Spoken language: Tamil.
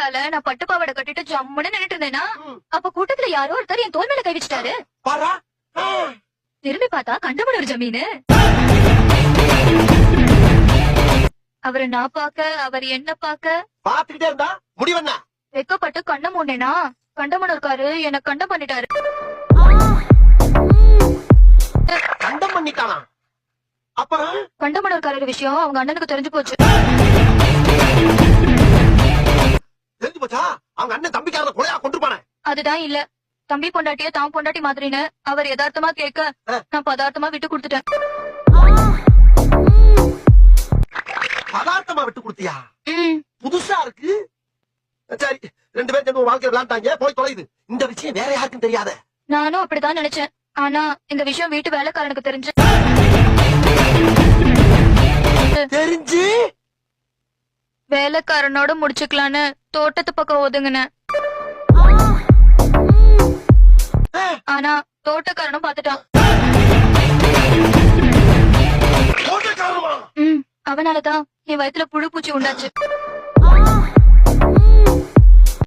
திருவிழால நான் பட்டு பாவாடை கட்டிட்டு ஜம்முன்னு நின்னுட்டு இருந்தேனா அப்ப கூட்டத்துல யாரோ ஒருத்தர் என் தோல் மேல கை வச்சுட்டாரு. திரும்பி பார்த்தா கண்டமனூர் ஜமீனு. அவரை நான் பாக்க, அவர் என்ன பாத்துக்கிட்டே இருந்தா முடிவென்ன? வெக்கப்பட்டு கண்ண மூடனேனா கண்டமனூர்காரு என்ன கண்டம் பண்ணிட்டாரு. கண்டம் பண்ணிட்டானா? அப்புறம் கண்டமனூர்காரர் விஷயம் அவங்க அண்ணனுக்கு தெரிஞ்சு போச்சு. தெரிஞ்சு போச்சா? அவங்க அண்ணன் தம்பிக்காரத கொலையா கொண்டுப்பானே. அதுதான் இல்ல, தம்பி பொண்டாட்டிய தான் பொண்டாட்டி மாதிரின்னு அவர் யதார்த்தமா கேட்க நான் பதார்த்தமா விட்டு கொடுத்துட்டேன். பதார்த்தமா விட்டு கொடுத்தியா? புதுசா இருக்கு. சரி, 2 பேரும் சேர்ந்து வாழ்க்கை விளையாண்டாங்க, போய் தொலையுது. இந்த விஷயம் வேற யாருக்கும் தெரியாத. நானும் அப்படிதான் நினைச்சேன். ஆனா இந்த விஷயம் வீட்டு வேலைக்காரனுக்கு தெரிஞ்சு வேலைக்காரனோட முடிச்சுக்கலான்னு தோட்டத்து பக்கம் ஒதுங்கினேன். ஆனா தோட்டக்காரனும் பாத்துட்டான். அவனாலதான் என் வயித்துல புழு பூச்சி உண்டாச்சு.